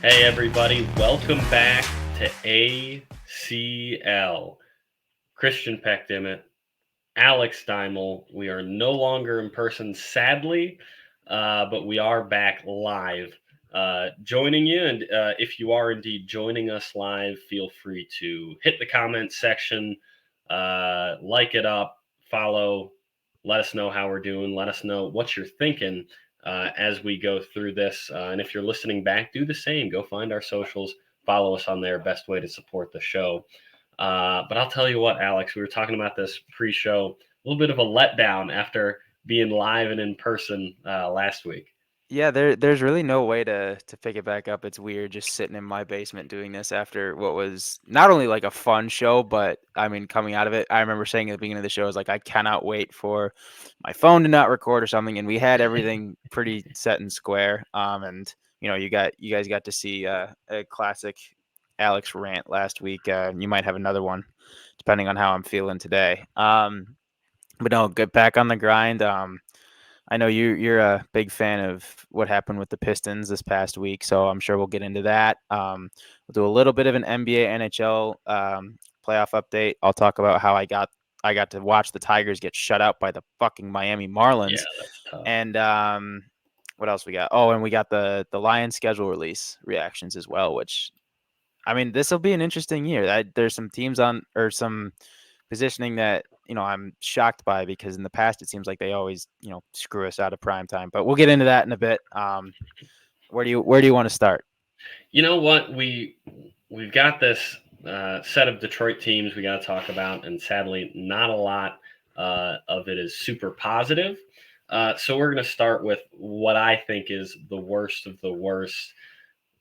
Hey, everybody, welcome back to ACL. Christian Peckdimit, Alex Steimel. We are no longer in person, sadly, but we are back live joining you. And if you are indeed joining us live, feel free to hit the comment section, like it up, follow, let us know how we're doing, let us know what you're thinking as we go through this. And if you're listening back, do the same. Go find our socials, follow us on there. Best way to support the show. But I'll tell you what, Alex, we were talking about this pre-show. A little bit of a letdown after being live and in person last week. Yeah, there's really no way to pick it back up. It's weird just sitting in my basement doing this after what was not only like a fun show, but I mean coming out of it, I remember saying at the beginning of the show, I was like, I cannot wait for my phone to not record or something. And we had everything pretty set and square. And you guys got to see a classic Alex rant last week. You might have another one depending on how I'm feeling today. But no, get back on the grind. I know you're a big fan of what happened with the Pistons this past week, so I'm sure we'll get into that. We'll do a little bit of an NBA NHL playoff update. I'll talk about how I got to watch the Tigers get shut out by the fucking Miami Yeah, Marlins, that's tough. and what else we got? Oh, and we got the Lions schedule release reactions as well, which I mean, this will be an interesting year. There's some teams on or some positioning that I'm shocked by because in the past it seems like they always screw us out of prime time. But we'll get into that in a bit. Where do you want to start? You know what? We've got this set of Detroit teams we got to talk about, and sadly, not a lot of it is super positive. So we're going to start with what I think is the worst of the worst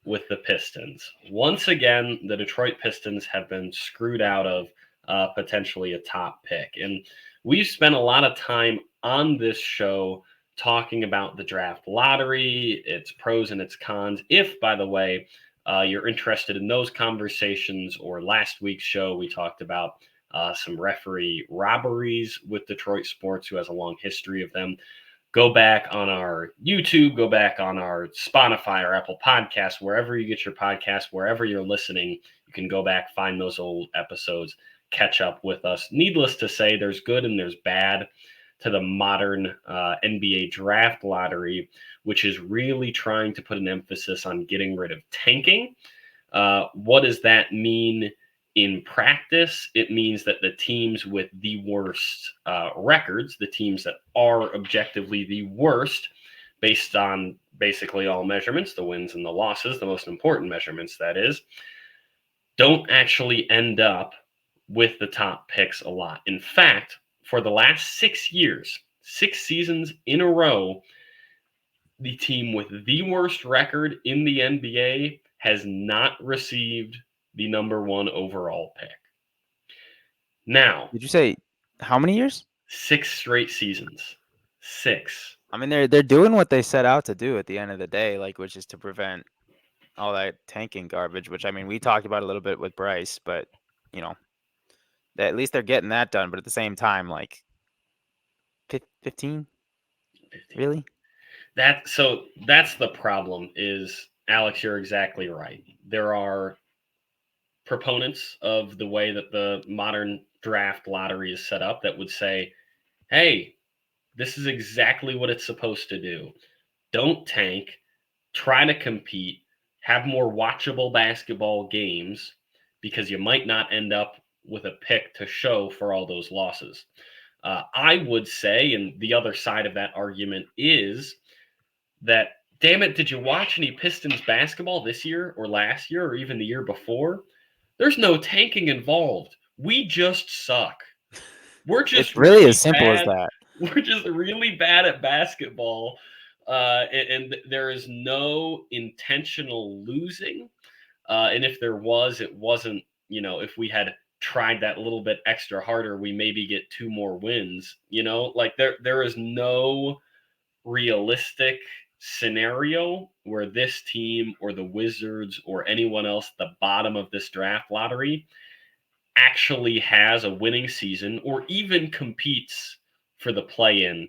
with the Pistons. Once again, the Detroit Pistons have been screwed out of potentially a top pick. And we've spent a lot of time on this show talking about the draft lottery, its pros and its cons. If, by the way, you're interested in those conversations, or last week's show, we talked about some referee robberies with Detroit sports, who has a long history of them. Go back on our YouTube, go back on our Spotify or Apple Podcasts, wherever you get your podcasts, wherever you're listening, you can go back, find those old episodes, catch up with us. Needless to say, there's good and there's bad to the modern NBA draft lottery, which is really trying to put an emphasis on getting rid of tanking. What does that mean in practice? It means that the teams with the worst records, the teams that are objectively the worst, based on basically all measurements, the wins and the losses, the most important measurements, that is, don't actually end up with the top picks a lot. In fact, for the last 6 years, 6 seasons in a row, the team with the worst record in the NBA has not received the number one overall pick. Now, Did you say how many years? 6 straight seasons. Six. I mean, they're doing what they set out to do at the end of the day, like which is to prevent all that tanking garbage. Which I mean, we talked about a little bit with Bryce, but you know, at least they're getting that done. But at the same time, like 15, 15. really? That's the problem is, Alex, you're exactly right. There are proponents of the way that the modern draft lottery is set up that would say, hey, this is exactly what it's supposed to do. Don't tank, try to compete, have more watchable basketball games, because you might not end up with a pick to show for all those losses. I would say, and the other side of that argument is that, damn it, did you watch any Pistons basketball this year or last year or even the year before? There's no tanking involved. We just suck. We're just It's really as really simple as bad. that. We're just really bad at basketball. And there is no intentional losing. And if there was, it wasn't, if we had tried that little bit extra harder, we maybe get two more wins. Like there is no realistic scenario where this team or the Wizards or anyone else at the bottom of this draft lottery actually has a winning season or even competes for the play in.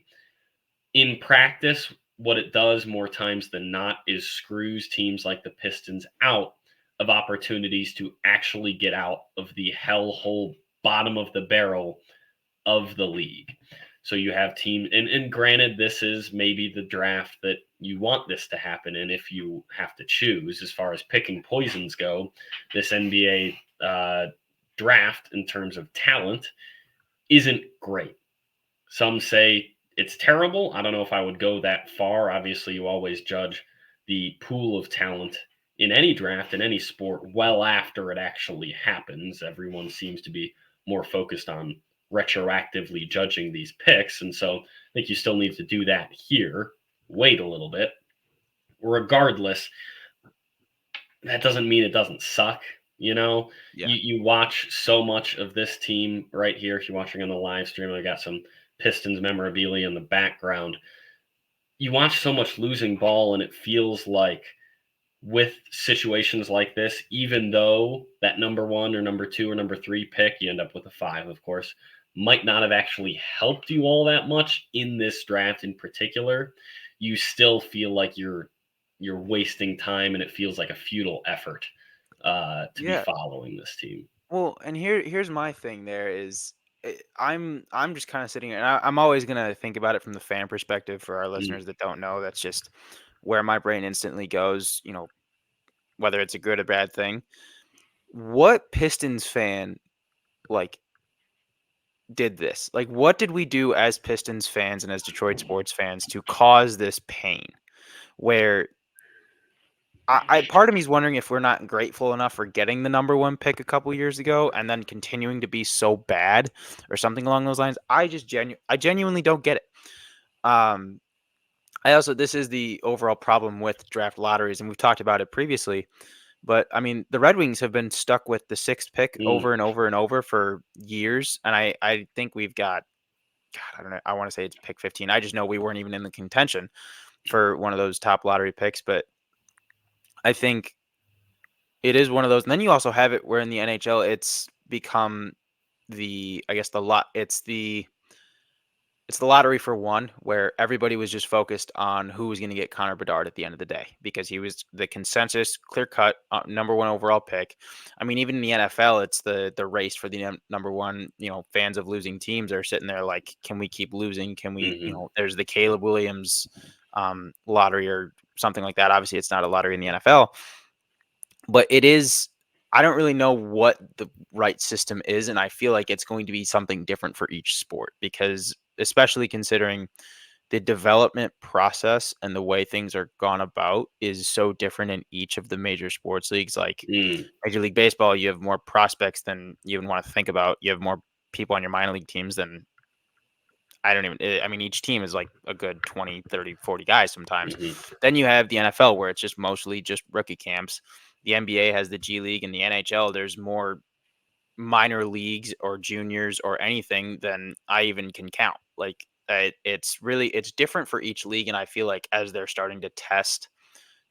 In practice, what it does more times than not is screws teams like the Pistons out of opportunities to actually get out of the hellhole bottom of the barrel of the league. So you have teams, and granted, this is maybe the draft that you want this to happen in if you have to choose. As far as picking poisons go, this NBA draft in terms of talent isn't great. Some say it's terrible. I don't know if I would go that far. Obviously, you always judge the pool of talent in any draft, in any sport, well after it actually happens. Everyone seems to be more focused on retroactively judging these picks. And so I think you still need to do that here. Wait a little bit. Regardless, that doesn't mean it doesn't suck. You know, Yeah. you watch so much of this team right here. If you're watching on the live stream, I got some Pistons memorabilia in the background. You watch so much losing ball, and it feels like with situations like this, even though that number one or number two or number three pick, you end up with a five, of course, might not have actually helped you all that much in this draft in particular, you still feel like you're wasting time, and it feels like a futile effort to be Yeah. following this team. Well, and here's my thing. There is, I'm just kind of sitting here, and I'm always gonna think about it from the fan perspective. For our Mm, listeners that don't know, that's just where my brain instantly goes. Whether it's a good or bad thing. What Pistons fan like did this? Like, what did we do as Pistons fans and as Detroit sports fans to cause this pain? Where I part of me is wondering if we're not grateful enough for getting the number one pick a couple years ago and then continuing to be so bad or something along those lines. I genuinely don't get it. Um, I also this is the overall problem with draft lotteries, and we've talked about it previously. But I mean, the Red Wings have been stuck with the sixth pick mm, over and over and over for years, and I think we've got God, I don't know. I want to say it's pick 15. I just know we weren't even in the contention for one of those top lottery picks, but I think it is one of those. And then you also have it where in the NHL it's become the I guess the lot it's the lottery for one, where everybody was just focused on who was going to get Connor Bedard at the end of the day because he was the consensus, clear cut number one overall pick. I mean, even in the NFL, it's the race for the number one. Fans of losing teams are sitting there like, can we keep losing? Can we? hmm There's the Caleb Williams lottery or something like that. Obviously, it's not a lottery in the NFL, but it is. I don't really know what the right system is, and I feel like it's going to be something different for each sport because, especially considering the development process and the way things are gone about is so different in each of the major sports leagues. Like mm, Major League Baseball, you have more prospects than you even want to think about. You have more people on your minor league teams than I don't even, I mean, each team is like a good 20, 30, 40 guys sometimes. hmm Then you have the NFL where it's just mostly just rookie camps. The NBA has the G League and the NHL. There's more minor leagues or juniors or anything than I even can count. Like it's different for each league, and I feel like as they're starting to test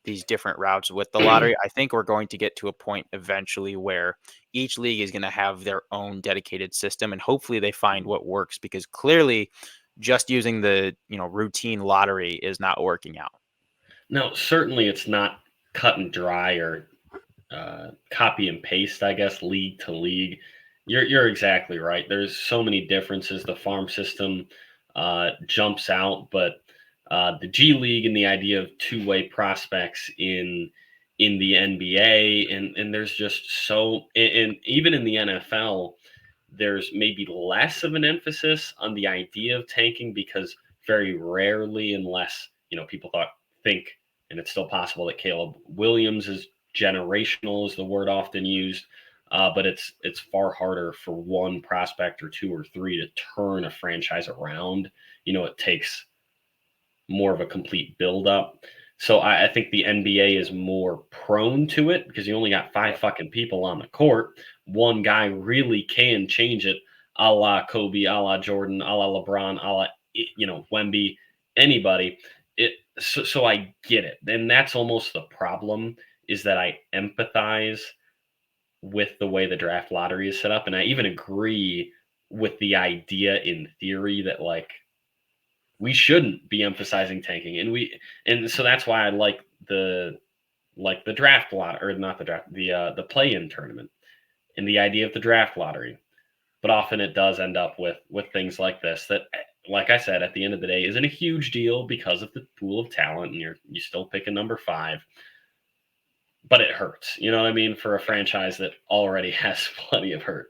these different routes with the lottery, I think we're going to get to a point eventually where each league is going to have their own dedicated system, and hopefully they find what works because clearly just using the routine lottery is not working out. No, certainly it's not cut and dry or copy and paste, I guess, league to league. You're exactly right. There's so many differences. The farm system jumps out, but the G League and the idea of two-way prospects in the NBA, and there's just so, and even in the NFL, there's maybe less of an emphasis on the idea of tanking because very rarely, unless people think, and it's still possible that Caleb Williams is generational, is the word often used, but it's far harder for one prospect or two or three to turn a franchise around. It takes more of a complete build up. So I think the NBA is more prone to it because you only got five fucking people on the court. One guy really can change it, a la Kobe, a la Jordan, a la LeBron, a la Wemby, anybody. So I get it, and that's almost the problem is that I empathize with the way the draft lottery is set up, and I even agree with the idea in theory that like we shouldn't be emphasizing tanking, and so that's why I like the draft lot, or not the draft, the play-in tournament, and the idea of the draft lottery. But often it does end up with things like this that, like I said, at the end of the day, isn't a huge deal because of the pool of talent, and you still pick a number five, but it hurts. You know what I mean? For a franchise that already has plenty of hurt.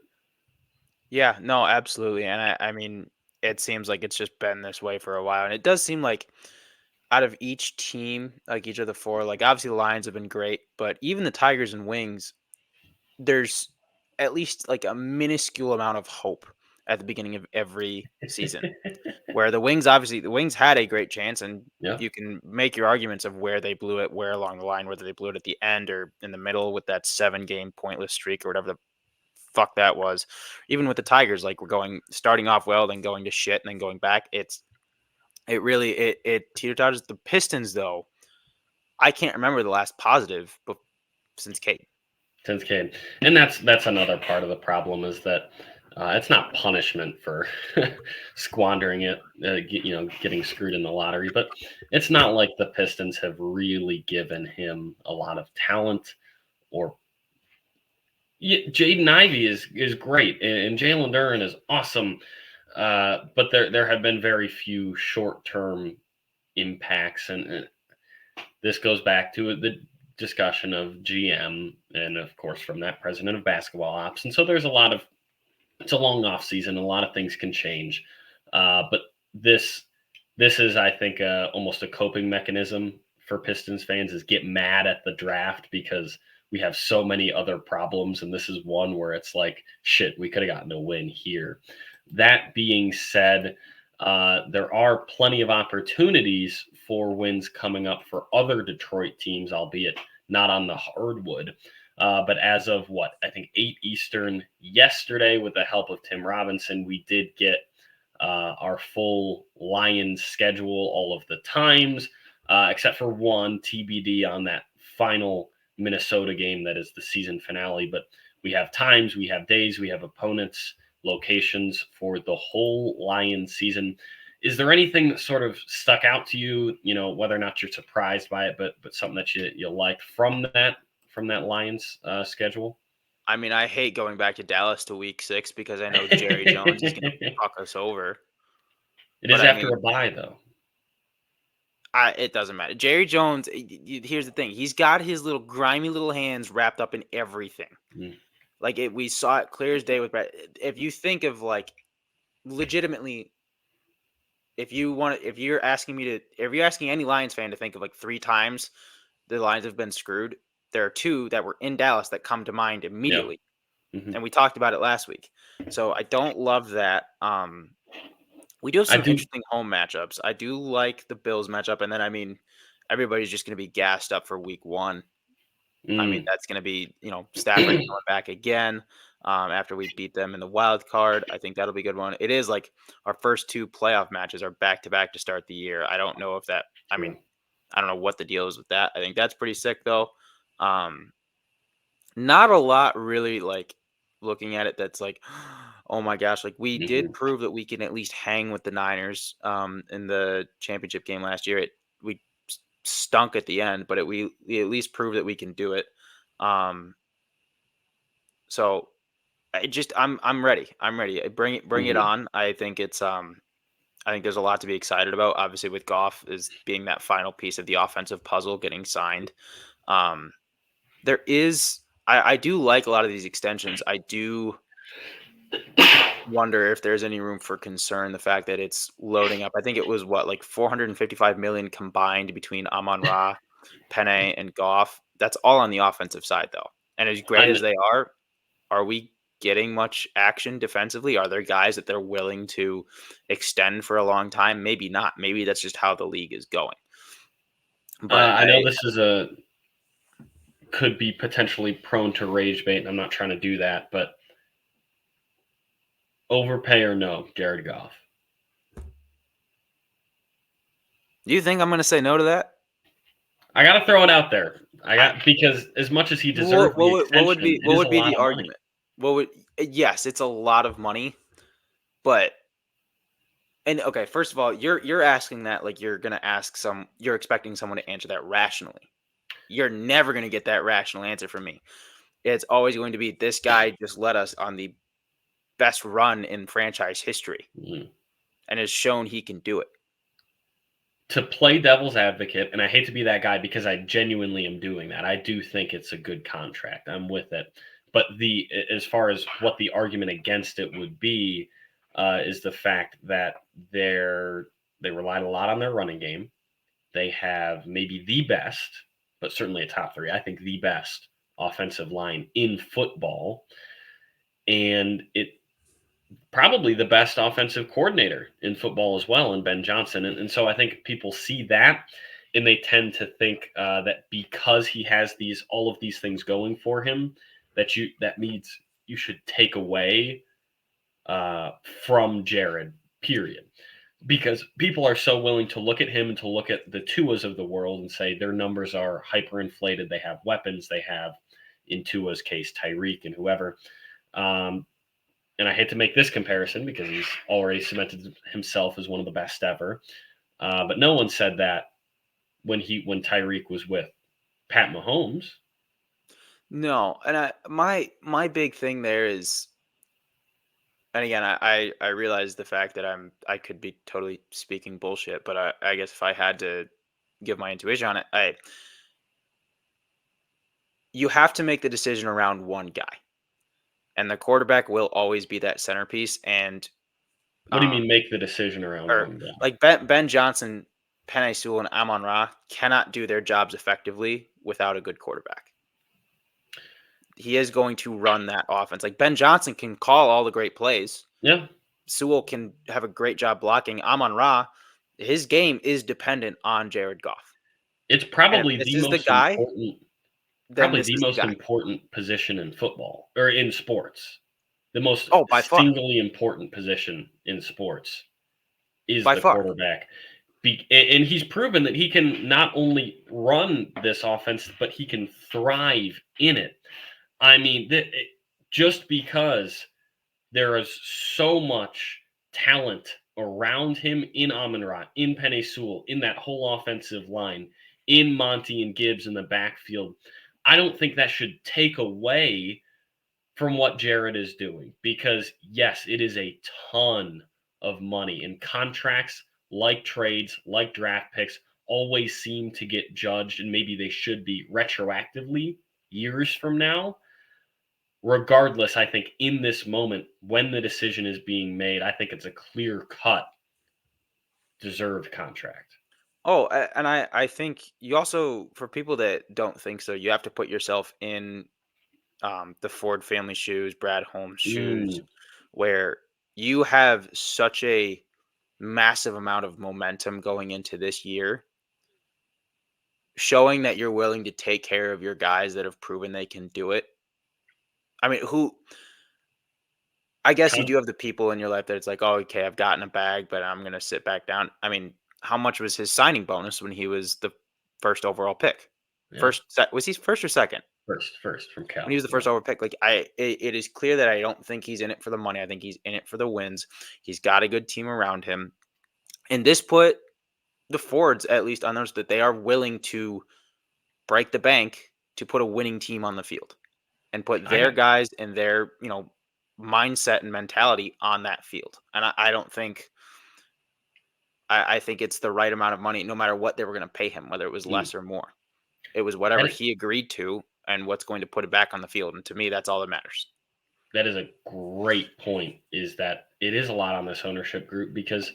Yeah, no, absolutely. And I mean, it seems like it's just been this way for a while. And it does seem like out of each team, like each of the four, like obviously the Lions have been great, but even the Tigers and Wings, there's at least like a minuscule amount of hope at the beginning of every season. Where the Wings had a great chance, and Yeah. you can make your arguments of where they blew it, where along the line, whether they blew it at the end or in the middle with that 7-game pointless streak or whatever the fuck that was. Even with the Tigers, like we're starting off well, then going to shit, and then going back. It really it teeter totters. The Pistons, though, I can't remember the last positive, but since Kate. Since Cade, and that's another part of the problem is that it's not punishment for squandering it, getting screwed in the lottery, but it's not like the Pistons have really given him a lot of talent. Or yeah, Jaden Ivey is great, and Jalen Duren is awesome, but there have been very few short term impacts, and this goes back to the discussion of GM, and of course from that president of basketball ops. And so there's a lot of it's a long off season. A lot of things can change, but this this is, I think, almost a coping mechanism for Pistons fans is get mad at the draft because we have so many other problems, and this is one where it's like, shit, we could have gotten a win here. That being said, there are plenty of opportunities for wins coming up for other Detroit teams, albeit not on the hardwood. But as of what I think 8 Eastern yesterday, with the help of Tim Robinson, we did get our full Lions schedule, all of the times, except for one TBD on that final Minnesota game that is the season finale. But we have times, we have days, we have opponents, locations for the whole Lions season. Is there anything that sort of stuck out to you? You know, whether or not you're surprised by it, but something that you liked from that Lions schedule? I mean, I hate going back to Dallas to week 6 because I know Jerry Jones is going to It fuck us over. is But I after mean, a bye, though. it doesn't matter. Jerry Jones, here's the thing. He's got his little grimy little hands wrapped up in everything. Mm. Like we saw it clear as day with Brett. If you think of like legitimately, if you're asking any Lions fan to think of like 3 times the Lions have been screwed, there are 2 that were in Dallas that come to mind Yeah. immediately. Hmm. And we talked about it last week. So I don't love that. We do have I some do. interesting home matchups. I do like the Bills matchup, and then I mean, everybody's just going to be gassed up for Week 1. I mean, Mm. that's going to be Stafford coming back again after we beat them in the wild card. I think that'll be a good one. It is like our first 2 playoff matches are back to back to start the year. I don't know if that. I True. mean, I don't know what the deal is with that. I think that's pretty sick though. Um, Not a lot really like looking at it that's like, oh my gosh, like we did Hmm. prove that we can at least hang with the Niners in the championship game last year. We stunk at the end, but we at least proved that we can do it. Um so I'm ready. I'm ready. Bring it Hmm. on. I think there's a lot to be excited about. Obviously with Goff is being that final piece of the offensive puzzle getting signed. Um There is I do like a lot of these extensions. I do wonder if there's any room for concern, the fact that it's loading up. I think it was what, like 455 million combined between Amon Ra, Penne, and Goff. That's all on the offensive side though. And as great as they are we getting much action defensively? Are there guys that they're willing to extend for a long time? Maybe not. Maybe that's just how the league is going. But I know this is a could be potentially prone to rage bait, and I'm not trying to do that, but overpay or no, Jared Goff. do you think I'm going to say no to that? I got to throw it out there. I I, got because as much as he deserved the extension, it what is a would be lot the of money. argument? What would Yes, it's a lot of money, but And okay, first of all, you're asking that like you're expecting someone to answer that rationally. You're never going to get that rational answer from me. It's always going to be this guy just led us on the best run in franchise history Mhm. and has shown he can do it. To play devil's advocate, and I hate to be that guy because I genuinely am doing that. I do think it's a good contract. I'm with it. But as far as what the argument against it would be, is the fact that they relied a lot on their running game. They have maybe the best, but certainly a top three. I think the best offensive line in football, and it probably the best offensive coordinator in football as well, in Ben Johnson. And so I think people see that, and they tend to think that because he has all of these things going for him, that means you should take away uh, from Jared. Period. Because people are so willing to look at him and to look at the Tuas of the world and say their numbers are hyperinflated. They have weapons. They have, in Tua's case, Tyreek and whoever. Um, and I hate to make this comparison because he's already cemented himself as one of the best ever. But no one said that when Tyreek was with Pat Mahomes. No, and my big thing there is, and again, I realize the fact that I could be totally speaking bullshit, but I guess if I had to give my intuition on it, you have to make the decision around one guy, and the quarterback will always be that centerpiece. And What do you um, mean make the decision around or one guy? like Ben Johnson, Penei Sewell, and Amon Ra cannot do their jobs effectively without a good quarterback. He is going to run that offense. Like Ben Johnson can call all the great plays. Yeah, Sewell can have a great job blocking. Amon Ra, his game is dependent on Jared Goff. it's And if probably this is the guy, then probably this the is the most guy. important position in football or in sports. The most Oh, by far. singly important position in sports is By the far. quarterback. And he's proven that he can not only run this offense, but he can thrive in it. I mean, just because there is so much talent around him in Amon-Ra, in Penei Sewell, in that whole offensive line, in Monty and Gibbs in the backfield, I don't think that should take away from what Jared is doing because, yes, it is a ton of money, and contracts like trades, like draft picks, always seem to get judged, and maybe they should be retroactively years from now. Regardless, I think in this moment, when the decision is being made, I think it's a clear cut, deserved contract. Oh, and I think you also, for people that don't think so, you have to put yourself in the Ford family shoes, Brad Holmes shoes, Mm, where you have such a massive amount of momentum going into this year, showing that you're willing to take care of your guys that have proven they can do it. I mean, who I guess you con- do have the people in your life that it's like, oh, okay, I've gotten a bag, but I'm gonna sit back down. I mean, how much was his signing bonus when he was the first overall pick? yeah, Was he first or second? first from When he Cal. was the Yeah, first overall pick, like it is clear that I don't think he's in it for the money. I think he's in it for the wins. He's got a good team around him, and this put the Fords at least on those that they are willing to break the bank to put a winning team on the field and put I their got guys and their mindset and mentality on that field. And I don't think I think it's the right amount of money, no matter what they were going to pay him, whether it was mm, less or more. It was whatever that. he agreed to and what's going to put it back on the field. And to me, that's all that matters. That is a great point. Is that it is a lot on this ownership group because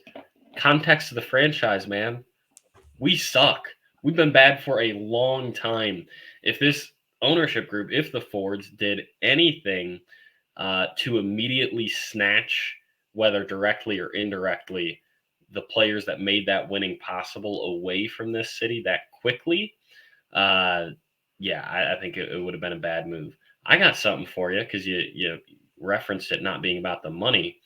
context of the franchise, man, we suck. We've been bad for a long time. If this ownership group, if the Fords did anything to immediately snatch, whether directly or indirectly, the players that made that winning possible away from this city that quickly, uh, yeah, I think it would have been a bad move. I got something for you because you referenced it not being about the money.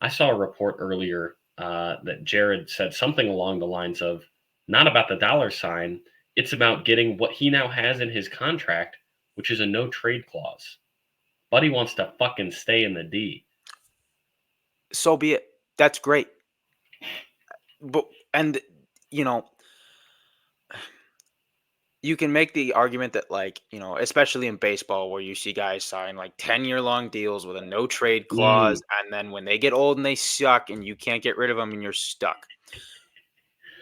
I saw a report earlier that Jared said something along the lines of not about the dollar sign. It's about getting what he now has in his contract, which is a no trade clause. Buddy wants to fucking stay in the D. So be it. That's great. But and you know, you can make the argument that, like, especially in baseball where you see guys sign like 10-year-long deals with a no trade Mm. clause, and then when they get old and they suck and you can't get rid of them and you're stuck.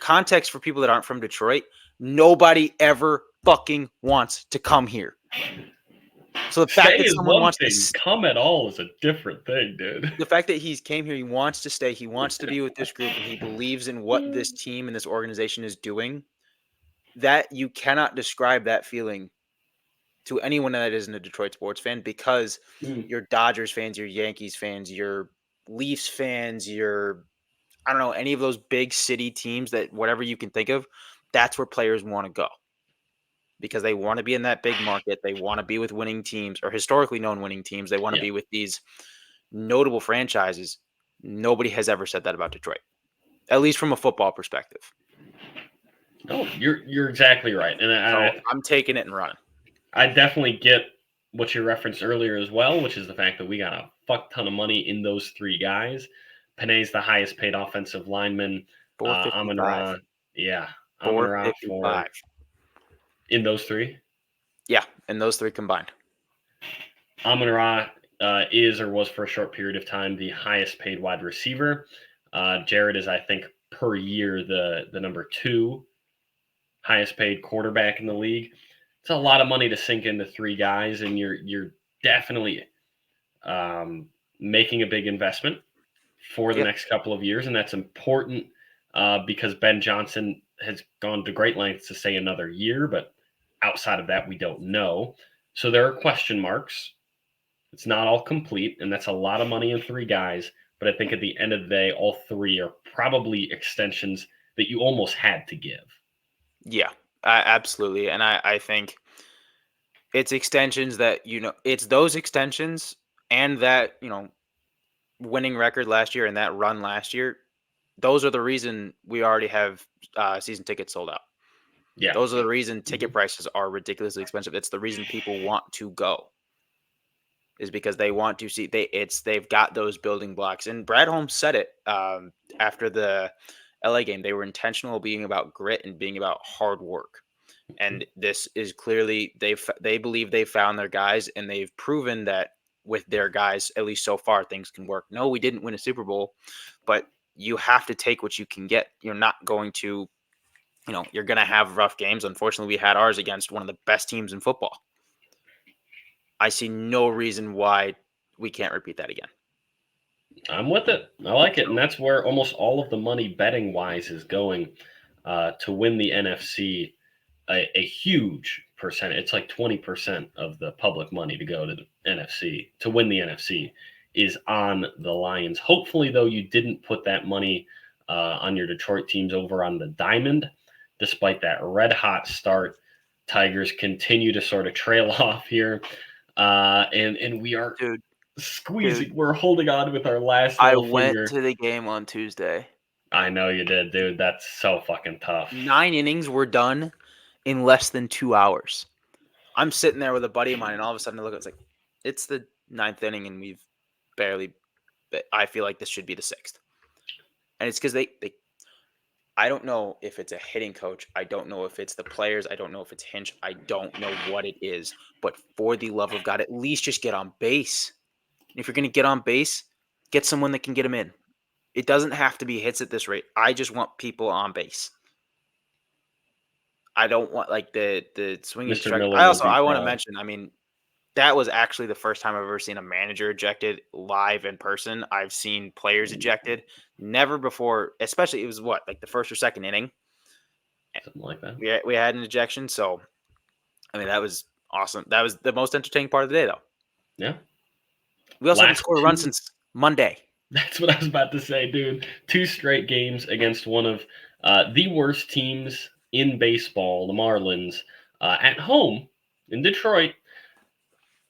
Context for people that aren't from Detroit, nobody ever fucking wants to come here. So the fact Stay that is someone one wants to thing. Come at all is a different thing, dude. the fact that he's came here, he wants to stay, he wants to be with this group, and he believes in what this team and this organization is doing, that you cannot describe that feeling to anyone that isn't a Detroit sports fan, because Mm. you're Dodgers fans, you're Yankees fans, you're Leafs fans, you're, I don't know, any of those big city teams that whatever you can think of, that's where players want to go because they want to be in that big market. They want to be with winning teams or historically known winning teams. They want to Yeah. be with these notable franchises. Nobody has ever said that about Detroit, at least from a football perspective. No, you're exactly right, and So I'm taking it and running. I definitely get what you referenced earlier as well, which is the fact that we got a fuck ton of money in those three guys. Panay's the highest paid offensive lineman. Amon 455. Ra, yeah, Amon Ra for 455. in those three. Yeah, and those three combined. Amon Ra is or was for a short period of time the highest paid wide receiver. Jared is, I think, per year the number two highest paid quarterback in the league. It's a lot of money to sink into three guys, and you're definitely um, making a big investment for the Yep. next couple of years, and that's important because Ben Johnson has gone to great lengths to say another year, but outside of that, we don't know. So there are question marks. It's not all complete, and that's a lot of money in three guys. But I think at the end of the day, all three are probably extensions that you almost had to give. Yeah, absolutely. And I think it's extensions that, it's those extensions and that, winning record last year and that run last year. Those are the reason we already have season tickets sold out. Yeah. Those are the reason ticket Mhm. prices are ridiculously expensive. It's the reason people want to go, is because they want to see they've got those building blocks. And Brad Holmes said it after the LA game. They were intentional being about grit and being about hard work. And this is clearly they believe they found their guys, and they've proven that with their guys, at least so far, things can work. No, we didn't win a Super Bowl, but you have to take what you can get. You're not going to, you're going to have rough games. Unfortunately, we had ours against one of the best teams in football. I see no reason why we can't repeat that again. I'm with it. I like it, and that's where almost all of the money betting wise is going to win the NFC. A huge percent. It's like 20% of the public money to go to the NFC to win the NFC is on the Lions. Hopefully, though, you didn't put that money on your Detroit teams over on the Diamond, despite that red hot start. Tigers continue to sort of trail off here, and we are Dude, squeezing. We're holding on with our last I little went finger. to the game on Tuesday. I know you did, dude. That's so fucking tough. 9 innings were done in less than 2 hours. I'm sitting there with a buddy of mine, and all of a sudden I look, it's like, it's the ninth inning, and we've barely. I feel like this should be the sixth, and it's because they. I don't know if it's a hitting coach. I don't know if it's the players. I don't know if it's Hinch. I don't know what it is. But for the love of God, at least just get on base. And if you're going to get on base, get someone that can get them in. It doesn't have to be hits at this rate. I just want people on base. I don't want like the swinging Mr. strike. Miller I will also do I want to crawl. mention. I mean, that was actually the first time I've ever seen a manager ejected live in person. I've seen players ejected. Never before, especially it was what, like the first or second inning. Something like that. We had an ejection. So I mean, that was awesome. That was the most entertaining part of the day, though. Yeah. We also haven't Last scored a run two. since Monday. That's what I was about to say, dude. Two straight games against one of the worst teams in baseball, the Marlins, at home in Detroit.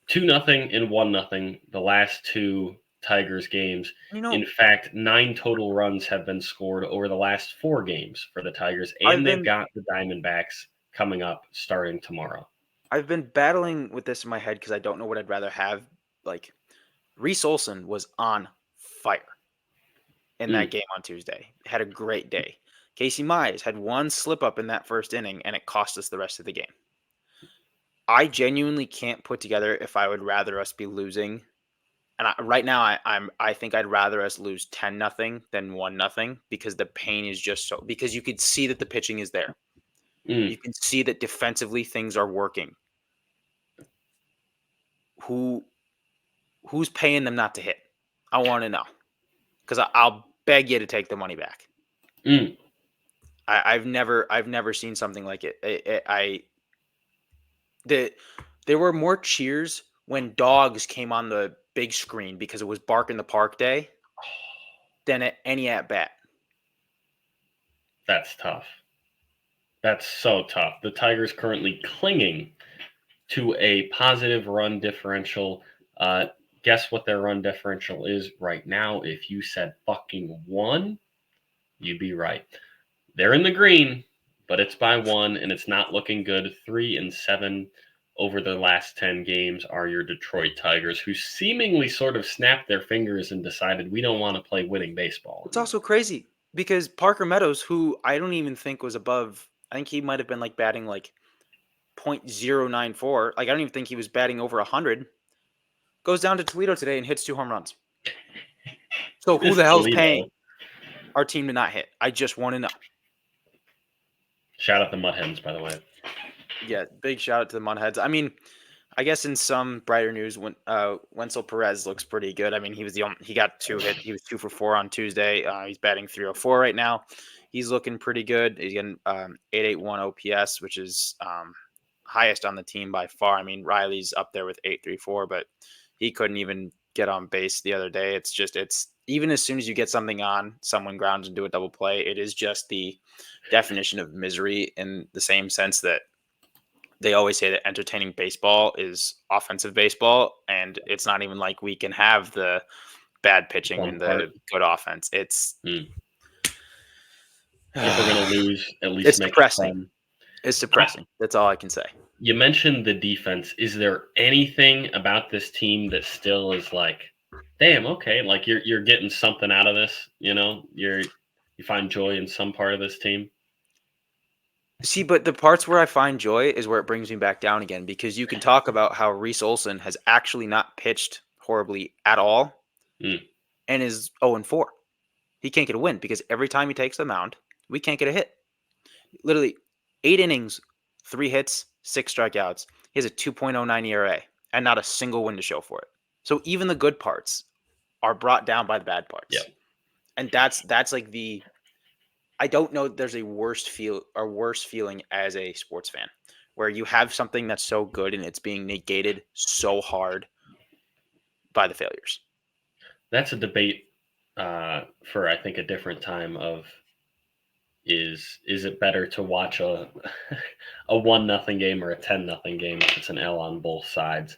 2-0 and 1-0. The last two Tigers games. You know, In fact, 9 total runs have been scored over the last 4 games for the Tigers, I've and they've been got the Diamondbacks coming up starting tomorrow. I've been battling with this in my head because I don't know what I'd rather have. Like Reese Olson was on fire in that Mm. game on Tuesday. Had a great day. Casey Mize had one slip up in that first inning, and it cost us the rest of the game. I genuinely can't put together if I would rather us be losing. And right now, I think I'd rather us lose 10-0 than 1-0 because the pain is just so, because you could see that the pitching is there. Mm. You can see that defensively things are working. Who's paying them not to hit? I want to know, because I'll beg you to take the money back. Mm. I've never seen something like it. There were more cheers when dogs came on the big screen because it was Bark in the Park Day than at any at bat. That's tough. That's so tough. The Tigers currently clinging to a positive run differential. Guess what their run differential is right now? If you said fucking 1, you'd be right. They're in the green, but it's by 1, and it's not looking good. 3-7 over the last 10 games are your Detroit Tigers, who seemingly sort of snapped their fingers and decided we don't want to play winning baseball It's anymore. also crazy because Parker Meadows, who I don't even think was above, I think he might have been like batting like .094. Like I don't even think he was batting over 100. Goes down to Toledo today and hits 2 home runs. So who This the hell's Toledo. paying our team to not hit? I just want to know. Shout out the Mud Hens, by the way. Yeah, big shout out to the Mudheads. I mean, I guess in some brighter news, when Wenzel Perez looks pretty good. I mean, he got 2 hit. He was 2 for 4 on Tuesday. He's batting .304 right now. He's looking pretty good. He's getting .881 OPS, which is highest on the team by far. I mean, Riley's up there with .834, but he couldn't even get on base the other day. It's even as soon as you get something on, someone grounds into a double play. It is just the definition of misery in the same sense that they always say that entertaining baseball is offensive baseball, and it's not even like we can have the bad pitching Fun and part. the good offense. It's If we're gonna lose, at least it's make it depressing. fun. It's depressing. That's all I can say. You mentioned the defense. Is there anything about this team that still is like, damn, okay, like you're getting something out of this? You find joy in some part of this team. See, but the parts where I find joy is where it brings me back down again, because you can talk about how Reese Olson has actually not pitched horribly at all Mm. and is 0-4. He can't get a win because every time he takes the mound, we can't get a hit. Literally 8 innings, 3 hits, 6 strikeouts. He has a 2.09 ERA and not a single win to show for it. So even the good parts are brought down by the bad Yeah, parts. And that's like I don't know there's a worse feeling as a sports fan where you have something that's so good and it's being negated so hard by the failures. that's a debate for I think a different time. Of is it better to watch a a 1-0 game or a 10-0 game if it's an L on both sides?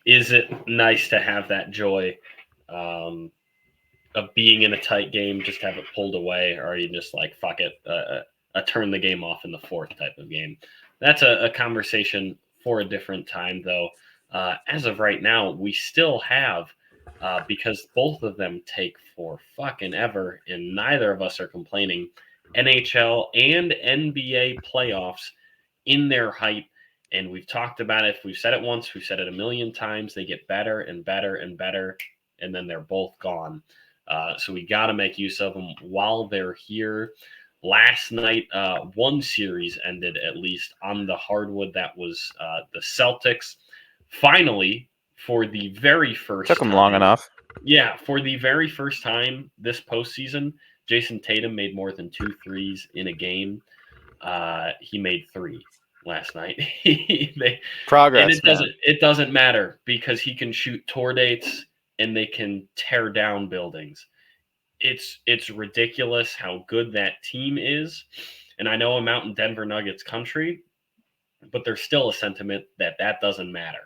Is it nice to have that joy of being in a tight game, just have it pulled away, or are you just like fuck it, a turn the game off in the fourth type of game? That's a conversation for a different time, though. As of right now, we still have because both of them take for fucking ever, and neither of us are complaining. NHL and NBA playoffs in their hype, and we've talked about it. If we've said it once, we've said it a million times. They get better and better and better, and then they're both gone. So we got to make use of them while they're here. Last night, one series ended at least on the hardwood. That was the Celtics. Finally, for the very Took first him long time, enough. yeah, for the very first time this postseason, Jason Tatum made more than 2 threes in a game. He made 3 last night. And Progress, man. it doesn't matter because he can shoot tour dates and they can tear down buildings. It's ridiculous how good that team is. And I know I'm out in Denver Nuggets country, but there's still a sentiment that that doesn't matter.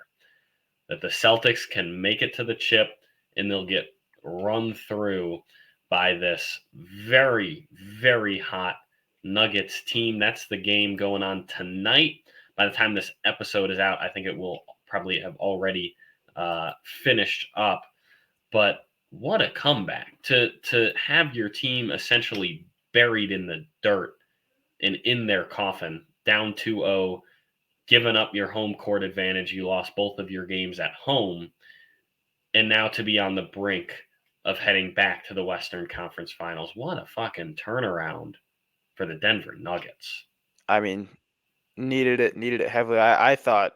That the Celtics can make it to the chip and they'll get run through by this very, very hot Nuggets team. That's the game going on tonight. By the time this episode is out, I think it will probably have already finished up. But what a comeback to have your team essentially buried in the dirt and in their coffin, down 2-0, giving up your home court advantage. You lost both of your games at home, and now to be on the brink of heading back to the Western Conference Finals. What a fucking turnaround for the Denver Nuggets. I mean, needed it heavily. I thought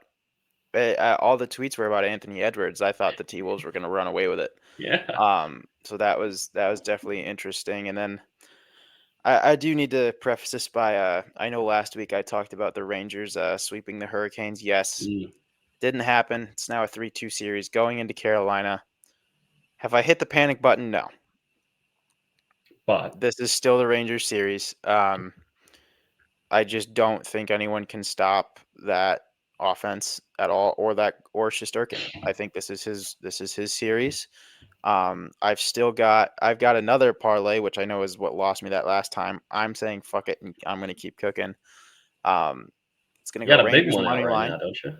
all the tweets were about Anthony Edwards. I thought the T-Wolves were going to run away with it. Yeah. So that was definitely interesting. And then I do need to preface this by I know last week I talked about the Rangers sweeping the Hurricanes. Yes, Mm. didn't happen. It's now a 3-2 series going into Carolina. Have I hit the panic button? No. But This is still the Rangers series. I just don't think anyone can stop that offense at all, or Shesterkin. I think this is his series. I've got another parlay, which I know is what lost me that last time. I'm saying fuck it, and I'm gonna keep cooking. It's gonna you go got a big Rangers one out money right line. now, don't you?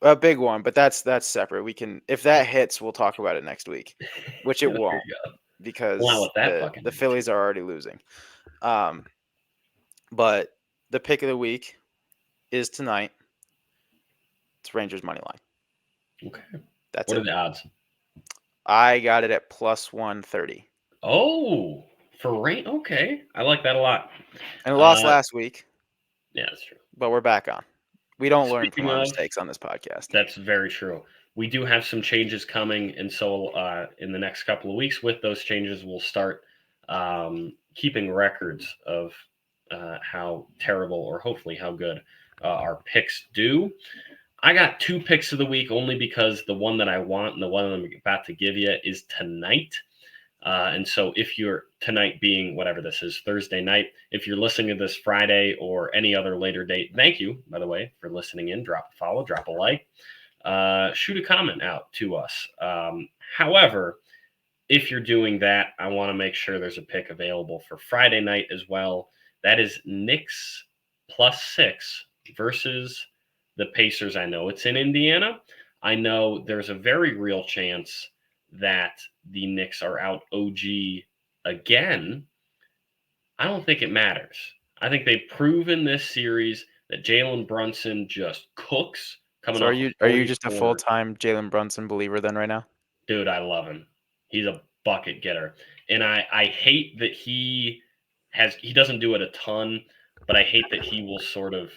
A big one, but that's separate. We can, if that hits, we'll talk about it next week, which it There you won't go. Well, not because with that fucking the energy. Phillies are already losing. But the pick of the week is tonight. It's Rangers money line. Okay. That's What are it. the odds? I got it at plus 130. Oh, for rain. Okay. I like that a lot. And it lost Uh, last week, yeah, that's true. but we're back on. We don't learn from Speaking our of, mistakes on this podcast. that's very true. We do have some changes coming, and so in the next couple of weeks, with those changes, we'll start keeping records of how terrible or hopefully how good our picks do. I got two picks of the week only because the one that I want and the one I'm about to give you is tonight. And so, if you're tonight being whatever this is, Thursday night, if you're listening to this Friday or any other later date, thank you, by the way, for listening in. Drop a follow, drop a like, shoot a comment out to us. However, if you're doing that, I want to make sure there's a pick available for Friday night as well. That is Knicks +6 versus the Pacers. I know it's in Indiana. I know there's a very real chance that the Knicks are out OG again. I don't think it matters. I think they've proven this series that Jalen Brunson just cooks coming So off of are you just a 44. full-time Jalen Brunson believer then right now? Dude, I love him. He's a bucket getter. And I hate that he doesn't do it a ton, but I hate that he will sort of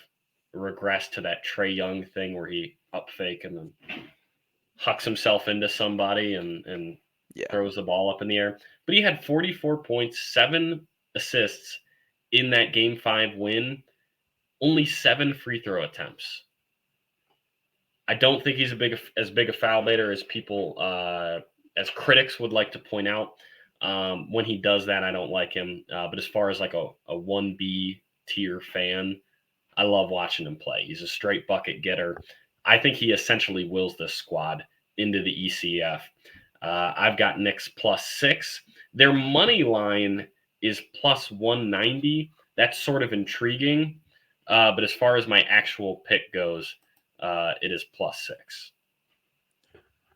regress to that Trey Young thing where he up fake and then hucks himself into somebody and Yeah. throws the ball up in the air. But he had 44 points, 7 assists in that game 5 win, only 7 free throw attempts. I don't think he's as big a foul baiter as people as critics would like to point out. When he does that, I don't like him. But as far as like a 1B tier fan, I love watching him play. He's a straight bucket getter. I think he essentially wills this squad into the ECF. I've got Knicks +6. Their money line is +190. That's sort of intriguing. But as far as my actual pick goes, it is +6.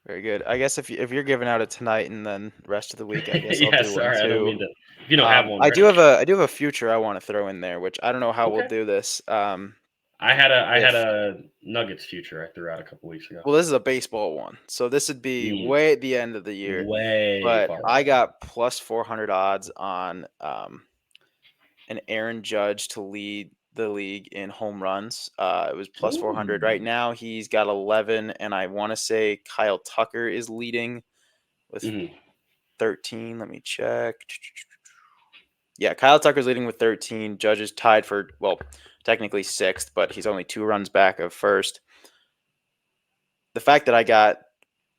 Very good. I guess if you're giving out a tonight and then rest of the week, I guess I'll Yeah, do one sorry, I don't too. mean to. If you don't have one, I do ready. have a future I want to throw in there, which I don't know how we'll Okay. do this. I had If a Nuggets future I threw out a couple weeks ago. Well, this is a baseball one, so this would be Mm, way at the end of the year. way But far I away. got plus 400 odds on an Aaron Judge to lead the league in home runs. It was plus 400. Right Ooh. now, he's got 11, and I want to say Kyle Tucker is leading with Mhm. 13. Let me check. Yeah, Kyle Tucker's leading with 13. Judge is tied for, well, technically sixth, but he's only 2 runs back of first. The fact that I got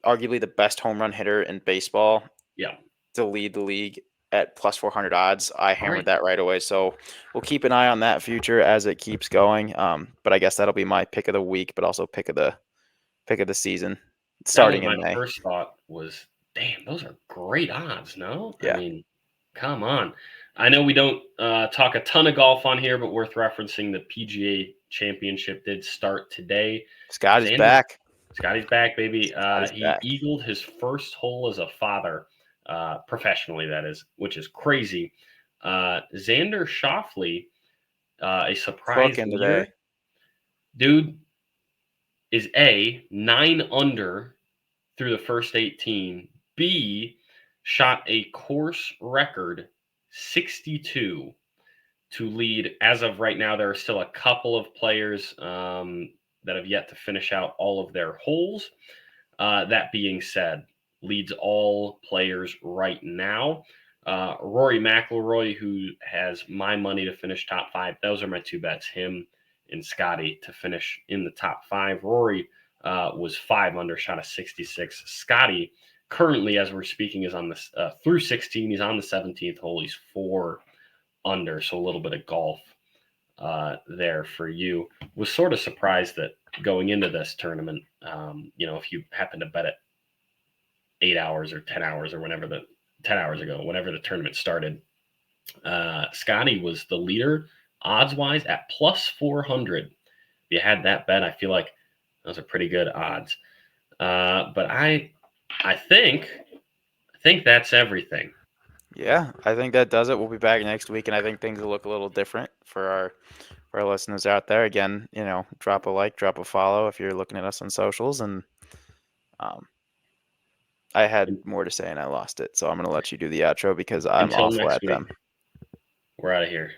arguably the best home run hitter in baseball Yeah. to lead the league at plus 400 odds, I All hammered right. that right away. So we'll keep an eye on that future as it keeps going. But I guess that'll be my pick of the week, but also pick of the season That was starting my in May. first thought was, damn, those are great odds, no? I Yeah. mean, come on. I know we don't talk a ton of golf on here, but worth referencing the PGA Championship did start today. Scott is Xander back. Scotty's back, baby. Scott is He back. eagled his first hole as a father, professionally, that is, which is crazy. Xander Schauffele, a surprise Cooking leader. today. Dude is A, 9 under through the first 18. B, shot a course record 62 to lead. As of right now, there are still a couple of players that have yet to finish out all of their holes. That being said, leads all players right now. Rory McIlroy, who has my money to finish top five. Those are my two bets: him and Scotty to finish in the top five. Rory was 5 under, shot a 66. Scotty, currently as we're speaking, is on this through 16. He's on the 17th hole. He's 4 under, so a little bit of golf there for you. Was sort of surprised that going into this tournament, if you happen to bet it 8 hours or 10 hours or 10 hours ago, whenever the tournament started, Scotty was the leader odds wise at plus 400. If you had that bet, I feel like those are pretty good odds. But I think that's everything. Yeah, I think that does it. We'll be back next week, and I think things will look a little different for our listeners out there. Again, drop a like, drop a follow if you're looking at us on socials. And um, I had more to say and I lost it, so I'm gonna let you do the outro because I'm Until awful next at week, them. we're out of here.